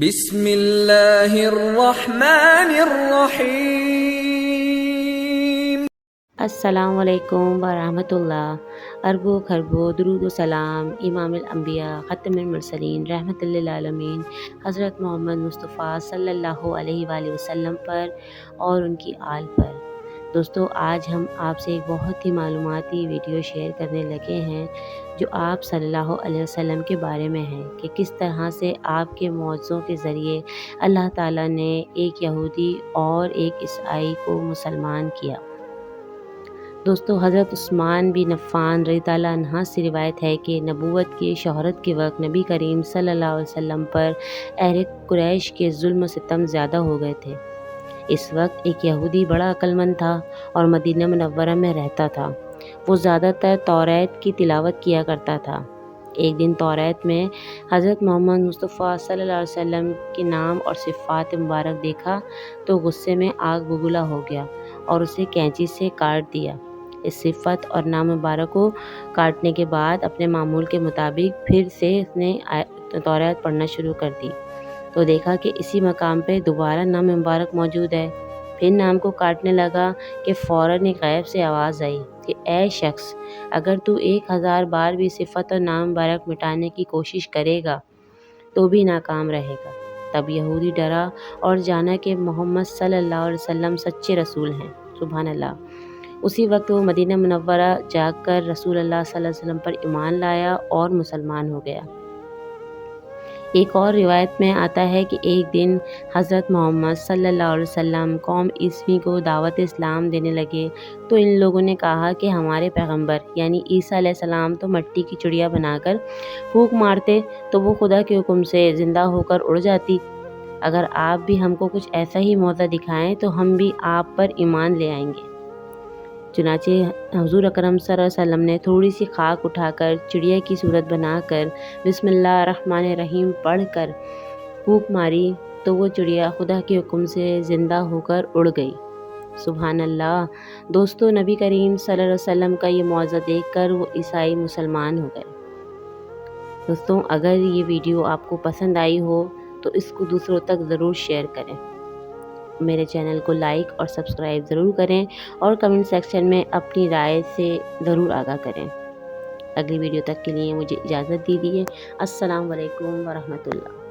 بسم اللہ الرحمن الرحیم۔ السلام علیکم ورحمۃ اللہ۔ اربو خربو درود و سلام امام الانبیاء ختم المرسلین رحمۃ للعالمین حضرت محمد مصطفیٰ صلی اللہ علیہ وآلہ وسلم پر اور ان کی آل پر۔ دوستو، آج ہم آپ سے ایک بہت ہی معلوماتی ویڈیو شیئر کرنے لگے ہیں جو آپ صلی اللہ علیہ وسلم کے بارے میں ہے کہ کس طرح سے آپ کے معجزوں کے ذریعے اللہ تعالیٰ نے ایک یہودی اور ایک عیسائی کو مسلمان کیا۔ دوستو، حضرت عثمان بن عفان رضی اللہ عنہ سے روایت ہے کہ نبوت کی شہرت کے وقت نبی کریم صلی اللہ علیہ وسلم پر اہل قریش کے ظلم و ستم زیادہ ہو گئے تھے۔ اس وقت ایک یہودی بڑا عقل مند تھا اور مدینہ منورہ میں رہتا تھا۔ وہ زیادہ تر توریت کی تلاوت کیا کرتا تھا۔ ایک دن توریت میں حضرت محمد مصطفیٰ صلی اللہ علیہ وسلم کے نام اور صفات مبارک دیکھا تو غصے میں آگ بگولا ہو گیا اور اسے کینچی سے کاٹ دیا۔ اس صفت اور نام مبارک کو کاٹنے کے بعد اپنے معمول کے مطابق پھر سے اس نے توریت پڑھنا شروع کر دی تو دیکھا کہ اسی مقام پہ دوبارہ نام مبارک موجود ہے۔ پھر نام کو کاٹنے لگا کہ فوراً ایک غیب سے آواز آئی کہ اے شخص، اگر تو 1000 بار بھی صفت اور نام مبارک مٹانے کی کوشش کرے گا تو بھی ناکام رہے گا۔ تب یہودی ڈرا اور جانا کہ محمد صلی اللہ علیہ وسلم سچے رسول ہیں۔ سبحان اللہ۔ اسی وقت وہ مدینہ منورہ جا کر رسول اللہ صلی اللہ علیہ وسلم پر ایمان لایا اور مسلمان ہو گیا۔ ایک اور روایت میں آتا ہے کہ ایک دن حضرت محمد صلی اللہ علیہ وسلم قوم عیسوی کو دعوت اسلام دینے لگے تو ان لوگوں نے کہا کہ ہمارے پیغمبر یعنی عیسیٰ علیہ السلام تو مٹی کی چڑیا بنا کر پھونک مارتے تو وہ خدا کے حکم سے زندہ ہو کر اڑ جاتی۔ اگر آپ بھی ہم کو کچھ ایسا ہی معجزہ دکھائیں تو ہم بھی آپ پر ایمان لے آئیں گے۔ چنانچہ حضور اکرم صلی اللہ علیہ وسلم نے تھوڑی سی خاک اٹھا کر چڑیا کی صورت بنا کر بسم اللہ الرحمن الرحیم پڑھ کر پھونک ماری تو وہ چڑیا خدا کے حکم سے زندہ ہو کر اڑ گئی۔ سبحان اللہ۔ دوستو، نبی کریم صلی اللہ علیہ وسلم کا یہ معجزہ دیکھ کر وہ عیسائی مسلمان ہو گئے۔ دوستو، اگر یہ ویڈیو آپ کو پسند آئی ہو تو اس کو دوسروں تک ضرور شیئر کریں۔ میرے چینل کو لائک اور سبسکرائب ضرور کریں اور کمنٹ سیکشن میں اپنی رائے سے ضرور آگاہ کریں۔ اگلی ویڈیو تک کے لیے مجھے اجازت دیجیے۔ السلام علیکم ورحمۃ اللہ۔